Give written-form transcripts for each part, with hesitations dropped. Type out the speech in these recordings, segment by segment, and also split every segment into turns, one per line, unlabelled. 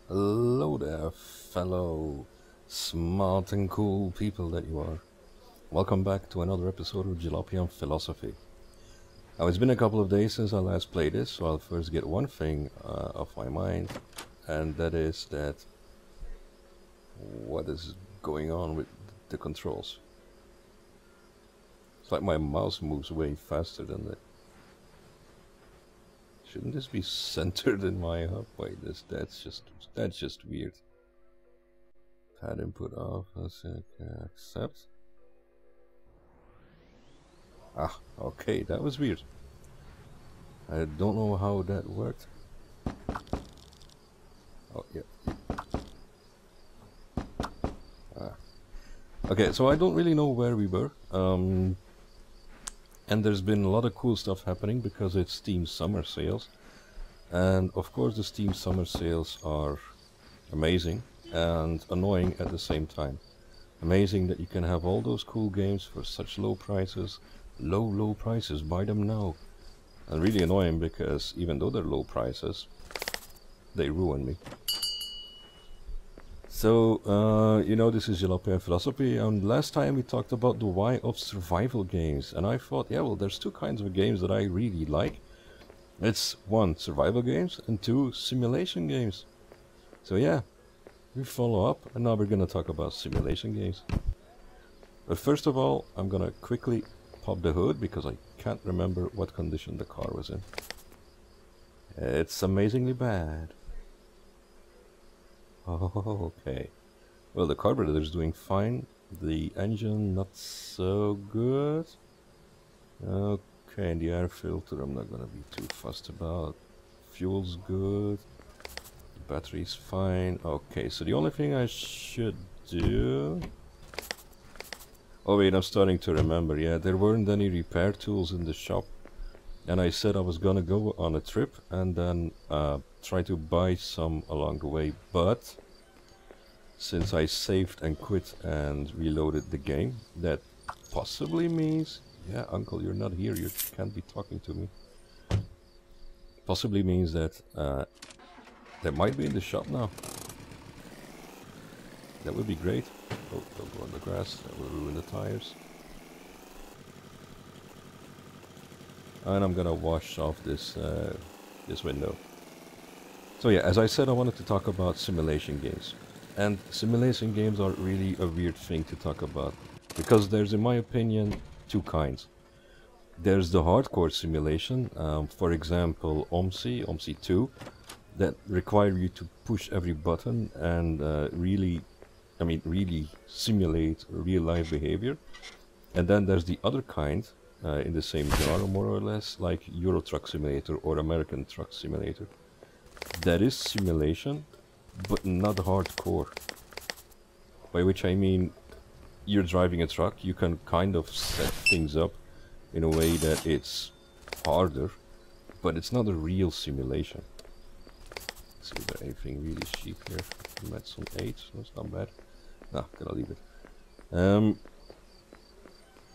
Hello there, fellow smart and cool people that you are. Welcome back to another episode of Jalopy on Philosophy. Now, it's been a couple of days since I last played this, so I'll first get one thing off my mind, and that is that what is going on with the controls? It's like my mouse moves way faster than that. Shouldn't this be centered in my hub? Wait, that's just weird. Pad input off. Let's accept. Ah, okay, that was weird. I don't know how that worked. Oh yeah. Ah. Okay, so I don't really know where we were. And there's been a lot of cool stuff happening because it's Steam summer sales. And of course the Steam summer sales are amazing and annoying at the same time. Amazing that you can have all those cool games for such low prices. Low prices, buy them now. And really annoying because even though they're low prices, they ruin me. So, you know, this is Jalopy and Philosophy, and last time we talked about the why of survival games, and I thought, yeah, well, there's two kinds of games that I really like. It's one, survival games, and two, simulation games. So yeah, we follow up, and now we're gonna talk about simulation games. But first of all, I'm gonna quickly pop the hood, because I can't remember what condition the car was in. It's amazingly bad. Oh, okay. Well, the carburetor is doing fine. The engine, not so good. Okay, and the air filter, I'm not gonna be too fussed about. Fuel's good. The battery's fine. Okay, so the only thing I should do... Oh wait, I'm starting to remember. Yeah, there weren't any repair tools in the shop. And I said I was gonna go on a trip and then try to buy some along the way, but since I saved and quit and reloaded the game, that possibly means, yeah, uncle, you're not here, you can't be talking to me. Possibly means that they might be in the shop now. That would be great. Oh, don't go on the grass, that will ruin the tires. And I'm gonna wash off this this window. So yeah, as I said, I wanted to talk about simulation games. And simulation games are really a weird thing to talk about, because there's, in my opinion, two kinds. There's the hardcore simulation, for example, OMSI 2, that require you to push every button and really simulate real-life behavior. And then there's the other kind, in the same genre, more or less, like Euro Truck Simulator or American Truck Simulator. That is simulation, but not hardcore. By which I mean, you're driving a truck, you can kind of set things up in a way that it's harder, but it's not a real simulation. Let's see if there's anything really cheap here. Met some 8, that's not bad. Nah, gonna leave it.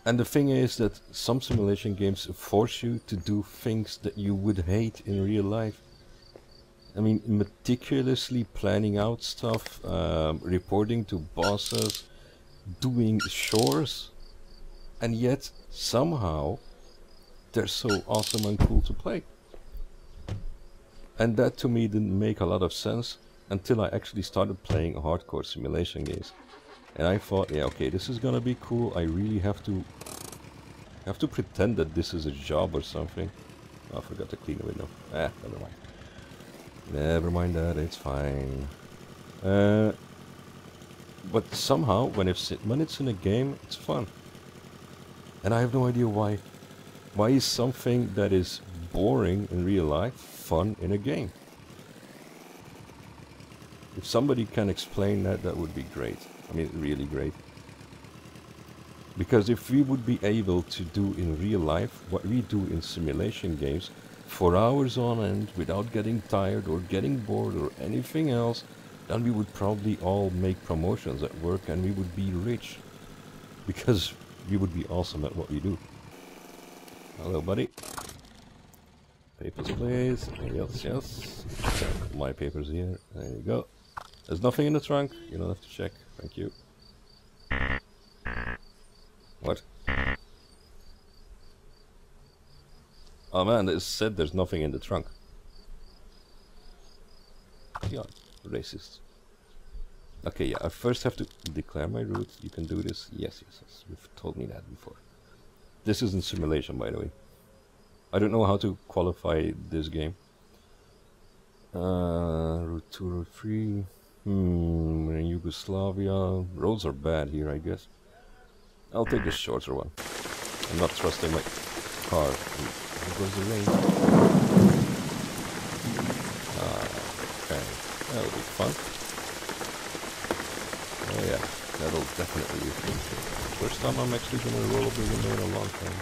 And the thing is that some simulation games force you to do things that you would hate in real life. I mean, meticulously planning out stuff, reporting to bosses, doing chores, and yet somehow they're so awesome and cool to play. And that to me didn't make a lot of sense until I actually started playing hardcore simulation games. And I thought, yeah, okay, this is gonna be cool. I really have to pretend that this is a job or something. Oh, I forgot to clean the window. Ah, never mind. Never mind that, it's fine. But somehow, when it's in a game, it's fun. And I have no idea why. Why is something that is boring in real life fun in a game? If somebody can explain that, that would be great. I mean, really great. Because if we would be able to do in real life what we do in simulation games for hours on end without getting tired or getting bored or anything else, then we would probably all make promotions at work and we would be rich. Because we would be awesome at what we do. Hello, buddy. Papers, please. Yes, yes. My papers here. There you go. There's nothing in the trunk. You don't have to check. Thank you. What? Oh man, it said there's nothing in the trunk. Yeah, racist. Okay, yeah, I first have to declare my route. You can do this. Yes, yes, yes. You've told me that before. This isn't simulation, by the way. I don't know how to qualify this game. Route 2, Route 3. In Yugoslavia. Roads are bad here, I guess. I'll take the shorter one. I'm not trusting my car. There goes the rain. Okay. That'll be fun. Oh yeah, that'll definitely be fun. First time I'm actually gonna rollerblade in a long time.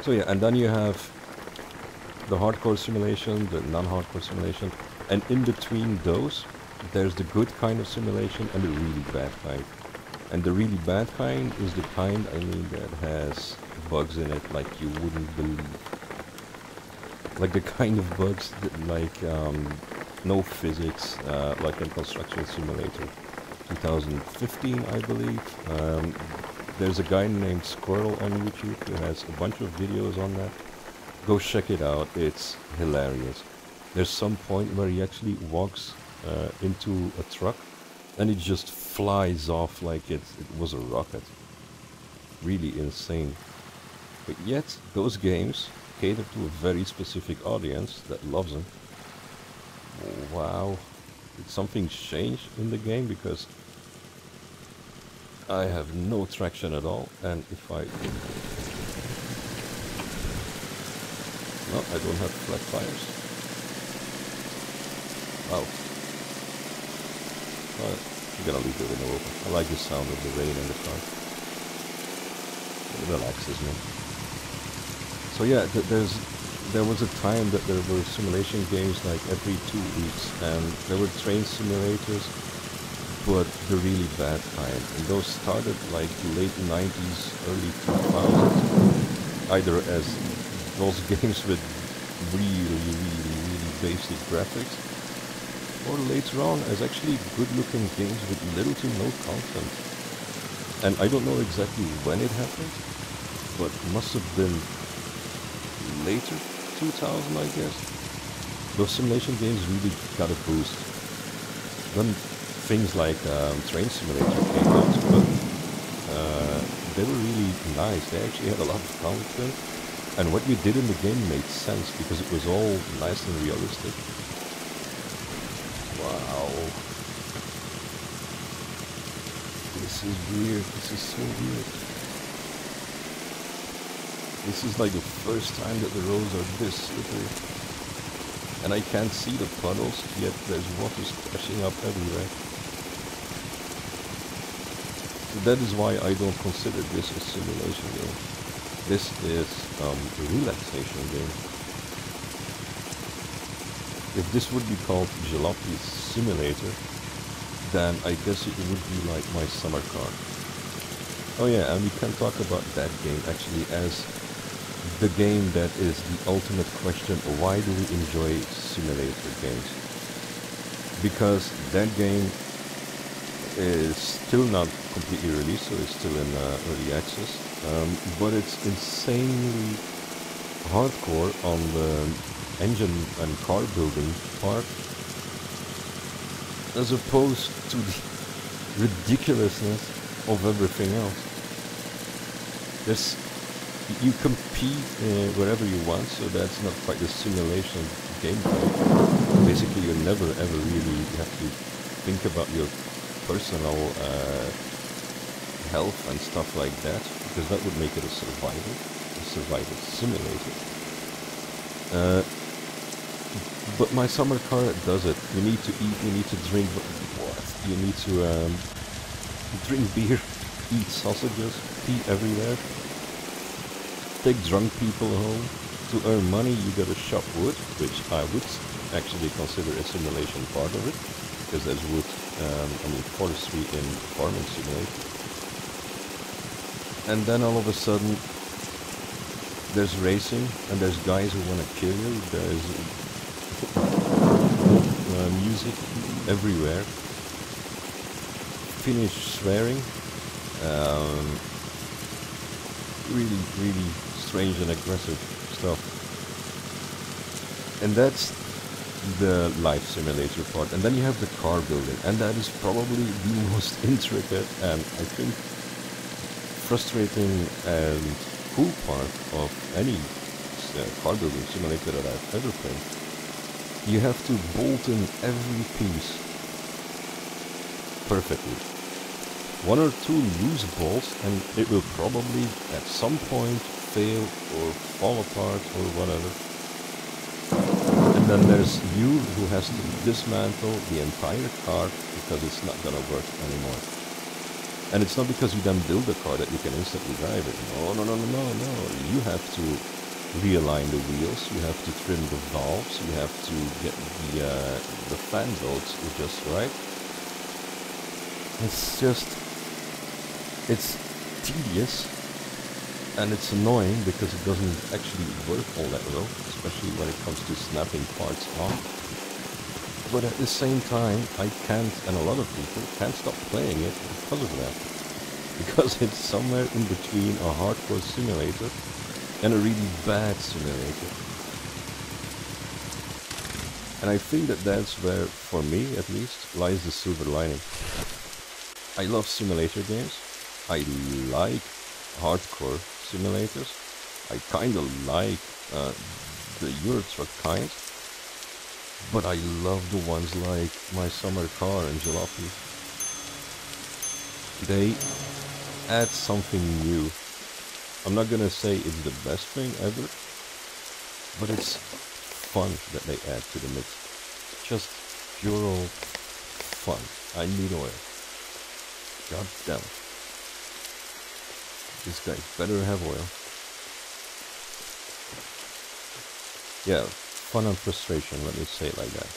So yeah, and then you have the hardcore simulation, the non-hardcore simulation, and in between those, there's the good kind of simulation and the really bad kind. And the really bad kind is the kind, I mean, that has bugs in it like you wouldn't believe. Like the kind of bugs that, like no physics, like in Construction Simulator 2015, I believe. There's a guy named Squirrel on YouTube who has a bunch of videos on that. Go check it out, it's hilarious. There's some point where he actually walks into a truck and it just flies off like it was a rocket. Really insane. But yet, those games cater to a very specific audience that loves them. Wow. Did something change in the game? Because I have no traction at all, and if I... No, I don't have flat tires. Wow. I'm gonna leave the window open. I like the sound of the rain in the car. It relaxes me. So yeah, there was a time that there were simulation games like every 2 weeks, and there were train simulators, but the really bad kind. And those started like late 90s, early 2000s, either as those games with really basic graphics, or later on as actually good-looking games with little to no content. And I don't know exactly when it happened, but it must have been later 2000, I guess. Those simulation games really got a boost. Then things like Train Simulator came out, but they were really nice. They actually had a lot of content, and what you did in the game made sense because it was all nice and realistic. Wow. This is weird. This is so weird. This is like the first time that the roads are this slippery. And I can't see the puddles, yet there's water splashing up everywhere. So that is why I don't consider this a simulation game. This is a relaxation game. If this would be called Jalopy Simulator, then I guess it would be like my summer car. Oh yeah, and we can talk about that game actually as the game that is the ultimate question: why do we enjoy simulator games? Because that game is still not completely released, so it's still in early access, but it's insanely hardcore on the engine and car building part, as opposed to the ridiculousness of everything else. You compete wherever you want, so that's not quite the simulation gameplay. Basically, you never ever really have to think about your personal health and stuff like that, because that would make it a survival simulator. But my summer car does it. You need to eat, you need to drink, what? You need to drink beer, eat sausages, pee everywhere. Take drunk people home. To earn money, you gotta chop wood, which I would actually consider a simulation part of it, because there's wood, forestry in Farming Simulator. And then all of a sudden, There's racing, and there's guys who want to kill you. There's music everywhere. Finnish swearing. Really, really strange and aggressive stuff. And that's the life simulator part. And then you have the car building, and that is probably the most intricate and I think frustrating and cool part of any car building simulator that I've ever played. You have to bolt in every piece perfectly. One or two loose bolts and it will probably at some point fail or fall apart or whatever. And then there's you who has to dismantle the entire car because it's not gonna work anymore. And it's not because you then build a car that you can instantly drive it. No. You have to realign the wheels, you have to trim the valves, you have to get the fan bolts just right. It's tedious and it's annoying because it doesn't actually work all that well, especially when it comes to snapping parts off. But at the same time, I can't, and a lot of people can't stop playing it because of that. Because it's somewhere in between a hardcore simulator and a really bad simulator. And I think that that's where, for me at least, lies the silver lining. I love simulator games. I like hardcore simulators. I kind of like the Euro Truck kind. But I love the ones like My Summer Car and Jalopy. They add something new. I'm not gonna say it's the best thing ever, but it's fun that they add to the mix. Just pure old fun. I need oil. God damn it. This guy better have oil. Yeah, fun and frustration, let me say it like that.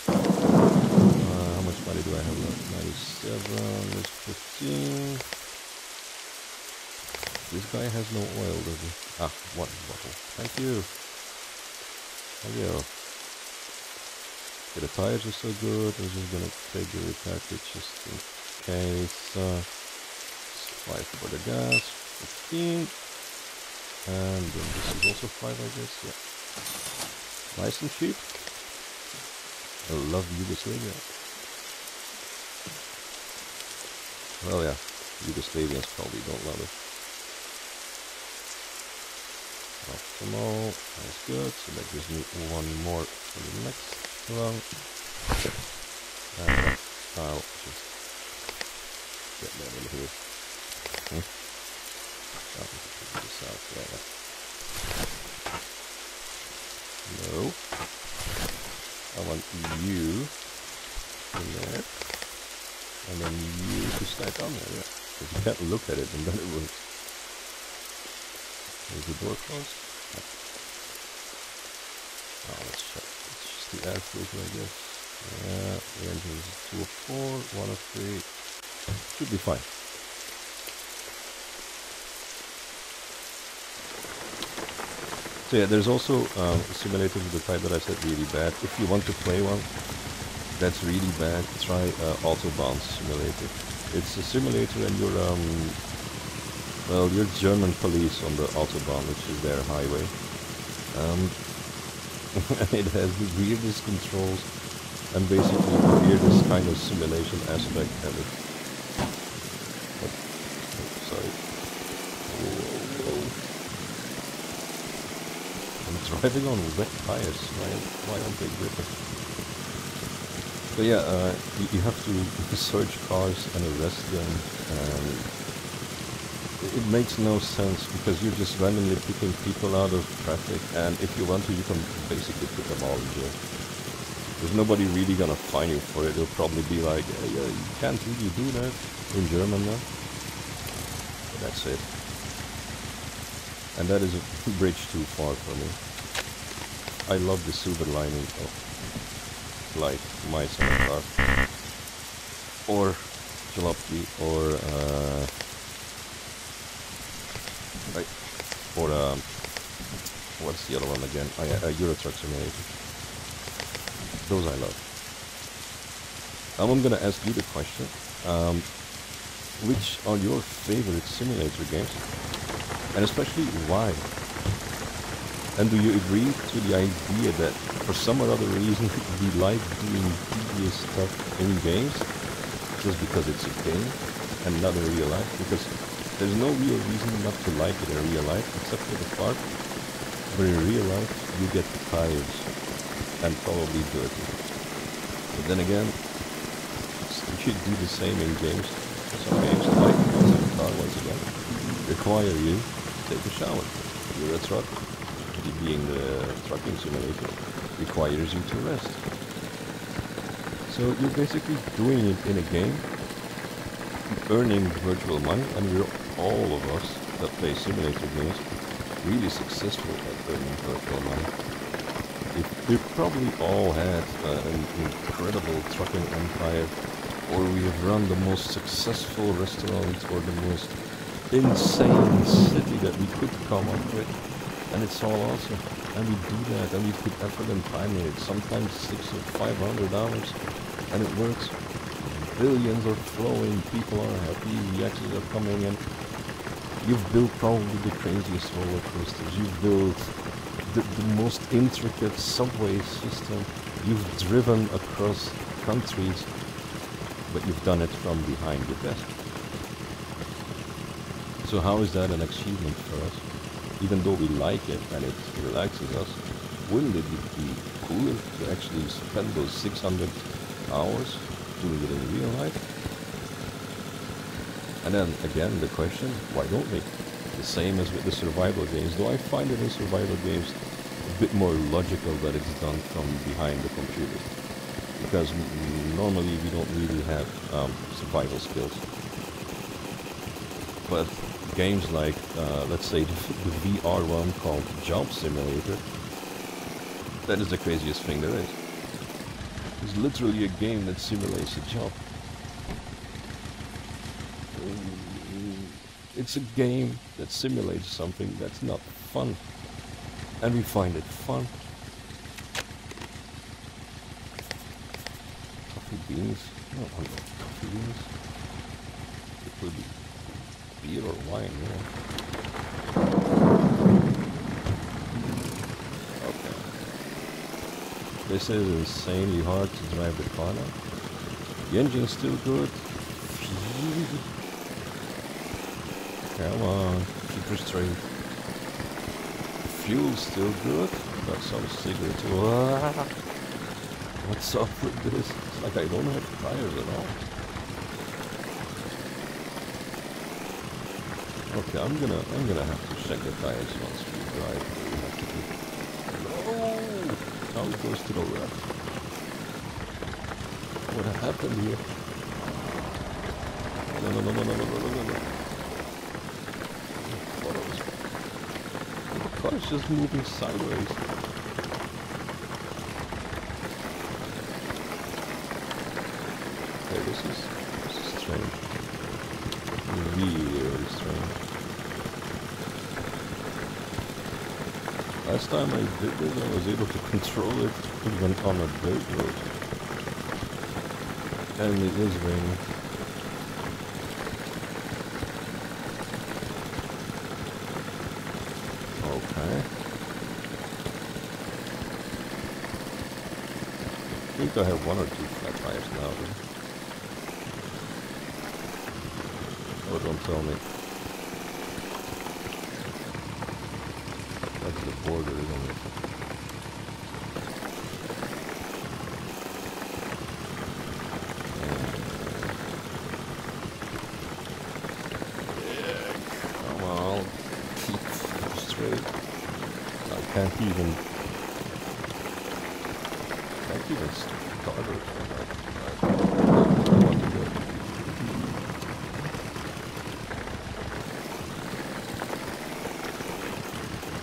How much money do I have left? 97, there's 15. This guy has no oil, does he? Ah, one bottle. Thank you. Thank you. Okay, the tires are so good. I'm just gonna take the repair kit just in case. 5 for the gas, 15. And then this is also 5, I guess. Yeah. Nice and cheap. I love Yugoslavia. Well, yeah, Yugoslavians probably don't love it. Optimal, that's good. So that gives me one more for the next one. And I'll just get that in here. I'll just put this out there. No. I want you in there. And then you to stack on there, yeah. Because you can't look at it and then it won't. Is the door closed? Yeah. Oh, let's check. It's just the air filter, I guess. Yeah, the engine is 2 of 4, 1 of 3. Should be fine. So yeah, there's also simulators of the type that I said really bad. If you want to play one that's really bad, try Autobahn Simulator. It's a simulator and you're well, you're German police on the Autobahn, which is their highway. It has the weirdest controls and basically the weirdest kind of simulation aspect ever. Oh, sorry. Whoa. I'm driving on wet tires. Why aren't they gripping? So yeah, you have to search cars and arrest them. It makes no sense because you're just randomly picking people out of traffic, and if you want to, you can basically put them all in jail. There's nobody really gonna fine you for it. It'll probably be like, yeah, you can't really do that in German now. But that's it. And that is a bridge too far for me. I love the silver lining of like My Summer Car or Jalopy or what's the other one again? Oh yeah, Euro Truck Simulator. Those I love. I'm gonna ask you the question. Which are your favorite simulator games? And especially why? And do you agree to the idea that for some or other reason we like doing tedious stuff in games just because it's a game and not in real life? Because there's no real reason not to like it in real life except for the part where in real life you get tired and probably dirty. But then again, you do the same in games. Some games, like Concept Car once again, require you to take a shower. You're a truck, being the trucking simulator, requires you to rest. So you're basically doing it in a game, earning virtual money, and we're all of us that play simulator games really successful at earning virtual money. We've probably all had an incredible trucking empire, or we have run the most successful restaurant or the most insane city that we could come up with, and it's all awesome. And we do that, and we put effort and time in it, sometimes 600 or 500 hours, and it works. Billions are flowing, people are happy, reactions are coming, and you've built probably the craziest roller coasters. You've built the most intricate subway system. You've driven across countries, but you've done it from behind your desk. So how is that an achievement for us? Even though we like it and it relaxes us, wouldn't it be cooler to actually spend those 600 hours doing it in real life? And then again, the question, why don't we? The same as with the survival games, though I find it in survival games a bit more logical that it's done from behind the computer. Because normally we don't really have survival skills. But games like, let's say, the VR one called Job Simulator, that is the craziest thing there is. It's literally a game that simulates a job. It's a game that simulates something that's not fun. And we find it fun. Coffee beans? I don't want no coffee beans. It could be beer or wine, yeah. Okay. This is insanely hard to drive the car now. The engine's still good. Come on, keep her straight. Fuel's still good. Got some cigarettes. What's up with this? It's like I don't have tires at all. Okay, I'm gonna have to check the tires once we drive. No! Now it goes to the left. What happened here? No. The car's just moving sideways. Okay, this is strange. Really strange. Last time I did this, I was able to control it even on a dirt road. And it is raining. Okay. I think I have one or two flat tires now. Oh, don't tell me. That's the border, isn't it? Yeah, come on. Keep straight. I can't even start it. I don't want to do it.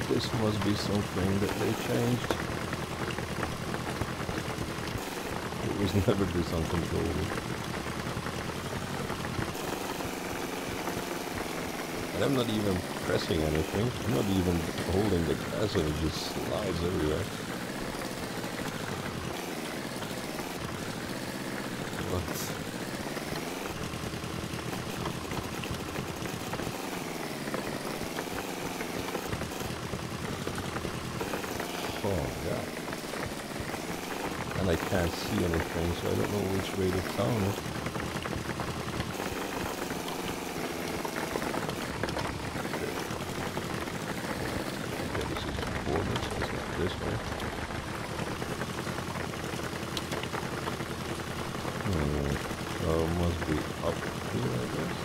This must be something that they changed. It was never this uncontrollable. And I'm not even pressing anything. I'm not even holding the gas and it just slides everywhere. But oh yeah. And I can't see anything, so I don't know which way to turn it. Okay, this is the border, so it's not this way. So it must be up here, I guess.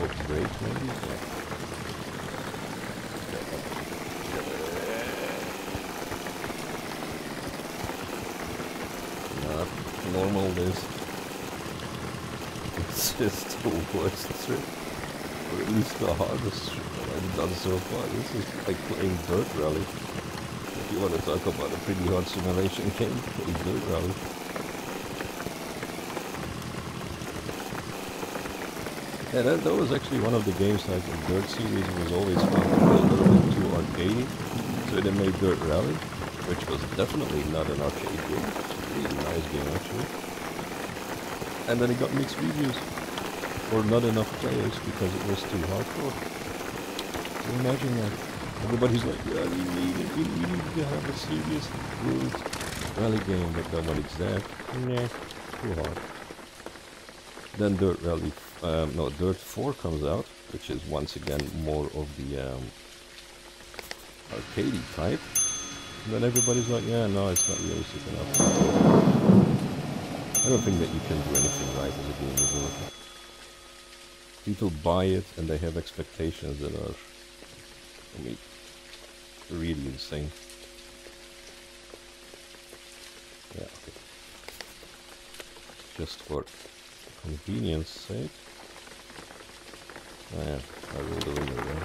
Or brake maybe? Yeah. Not normal this. It's just the worst trip. Or at least the hardest trip that I've done so far. This is like playing Dirt Rally. If you want to talk about a pretty hard simulation game, play Dirt Rally. Yeah, that was actually one of the games, like the Dirt series was always found to be a little bit too arcadey. So they made Dirt Rally, which was definitely not an arcade game. It's a really nice game actually. And then it got mixed reviews. Or not enough players because it was too hardcore. So imagine that. Everybody's like, yeah, we need to have a serious good rally game, but nobody's there. Nah, too hard. Then Dirt Rally, no, Dirt 4 comes out, which is once again more of the arcadey type. And then everybody's like, yeah, no, it's not realistic enough. I don't think that you can do anything right as a game developer. People buy it and they have expectations that are, I mean, really insane. Yeah, okay. Just for convenience sake. Oh yeah, I rolled the window there.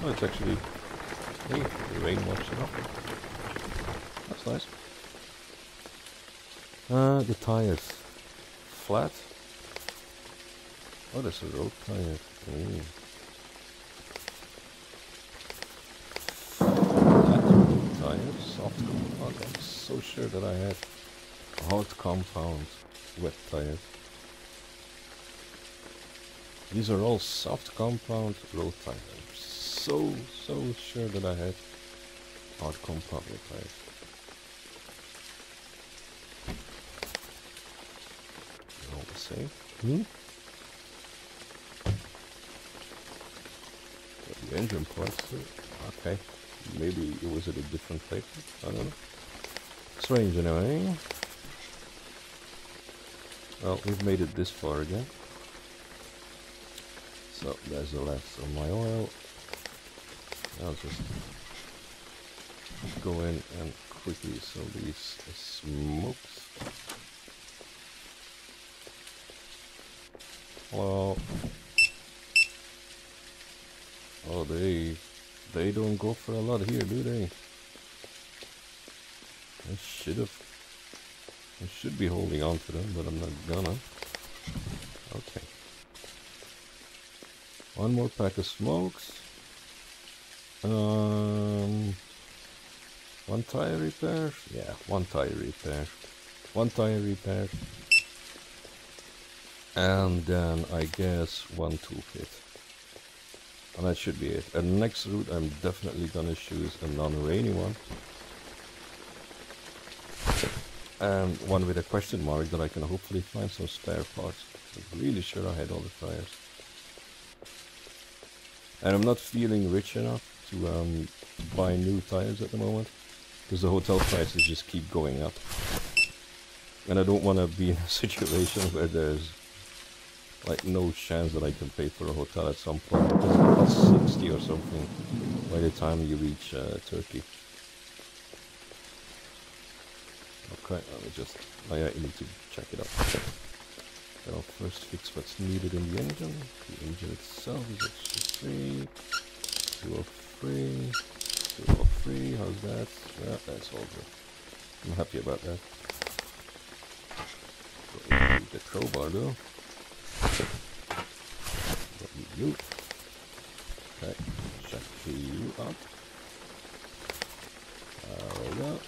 Oh, it's actually, hey, the rain washed it off. That's nice. The tires. Flat. Oh, that's a road tire. Flat road tire, soft compound. I'm so sure that I had hard compound wet tires. These are all soft compound road tires. I'm so sure that I had hard compound wet tires. They're all the same. The engine parts, okay. Maybe it was at a different place, I don't know. Strange anyway. Well, we've made it this far again. So, there's the last of my oil. I'll just go in and quickly sell these smokes. Hello. Oh, they don't go for a lot here, do they? I should be holding on to them, but I'm not gonna. Okay. One more pack of smokes. One tire repair? Yeah, one tire repair. One tire repair. And then I guess one toolkit. And that should be it. And next route I'm definitely gonna choose a non-rainy one. And one with a question mark that I can hopefully find some spare parts. I'm really sure I had all the tires. And I'm not feeling rich enough to buy new tires at the moment. Because the hotel prices just keep going up. And I don't want to be in a situation where there's like no chance that I can pay for a hotel at some point. Because it costs 60 or something by the time you reach Turkey. Okay, let me just, oh yeah, you need to check it out. I'll first fix what's needed in the engine. The engine itself is actually 203, 203, how's that? Yeah, that's all good. I'm happy about that. the crowbar though. What you do? Okay, check you out. There we go.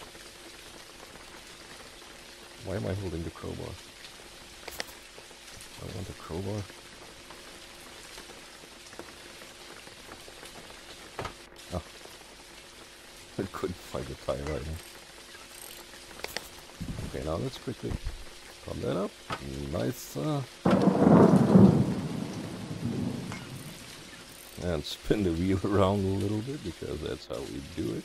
Why am I holding the crowbar? I want a crowbar. Oh. I couldn't find the tire right now. Okay, now let's quickly pump that up. Nice. And spin the wheel around a little bit because that's how we do it.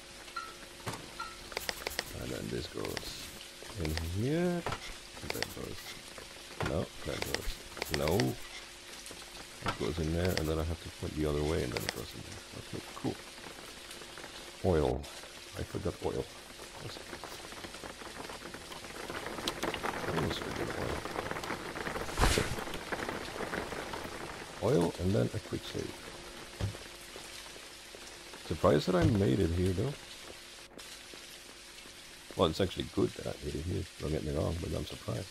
And then this goes in here. And that goes. No, that goes. No. That goes in there, and then I have to put the other way, and then it goes in there. Okay, cool. Oil. I forgot oil. I always forget oil. Oil, and then a quick save. Surprised that I made it here, though. Well, it's actually good that I made it here, don't get me wrong, but I'm surprised.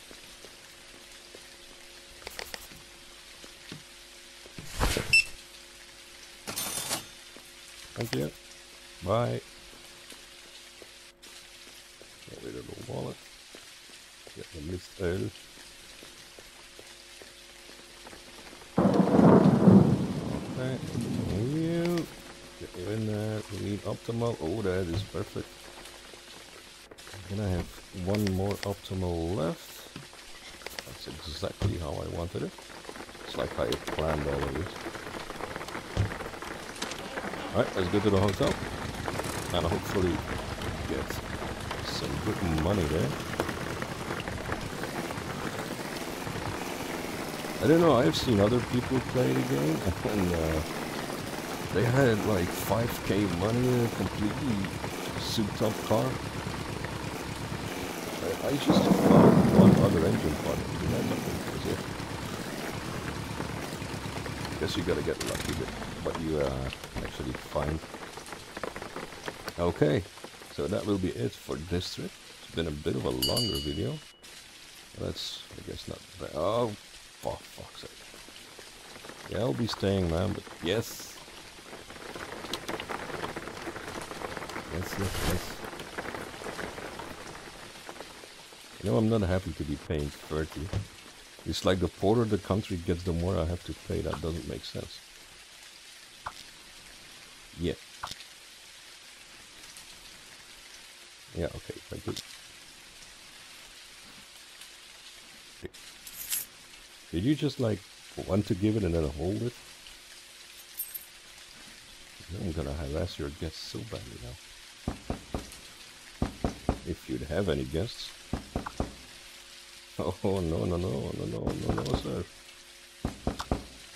Thank you. Bye. Get rid of the wallet. Get the mist oil. Okay. You. Get you in there. We need optimal. Oh, that is perfect. Then I have one more optimal left. That's exactly how I wanted it. It's like I had planned all of this. Alright, let's go to the hotel. And hopefully get some good money there. I don't know, I've seen other people play the game and they had like 5k money, a completely souped up car. I just found one other engine part, and that was it. Guess you gotta get lucky with what you actually find. Okay, so that will be it for this trip. It's been a bit of a longer video. That's, I guess, not bad. Oh, for fuck's sake. Yeah, I'll be staying, man, but yes. Yes, yes, yes. You know, I'm not happy to be paying 30. It's like the poorer the country gets, the more I have to pay. That doesn't make sense. Yeah. Yeah, okay, thank you. Did you just like want to give it and then hold it? I'm gonna harass your guests so badly now. If you'd have any guests. Oh, no, no, no, no, no, no, no, sir.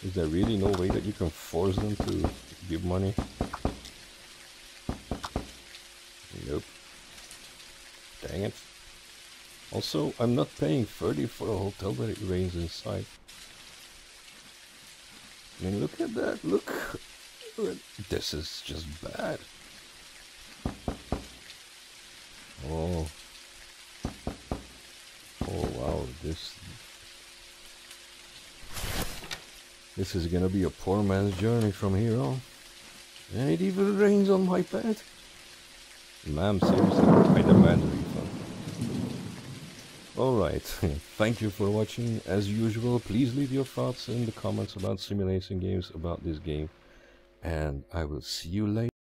Is there really no way that you can force them to give money? Nope. Dang it. Also, I'm not paying 30 for a hotel that it rains inside. I mean, look at that, look. This is just bad. Oh. Oh wow, this is gonna be a poor man's journey from here on. And it even rains on my bed. Ma'am, seriously, I demand a refund. Alright, thank you for watching. As usual, please leave your thoughts in the comments about simulation games about this game. And I will see you later.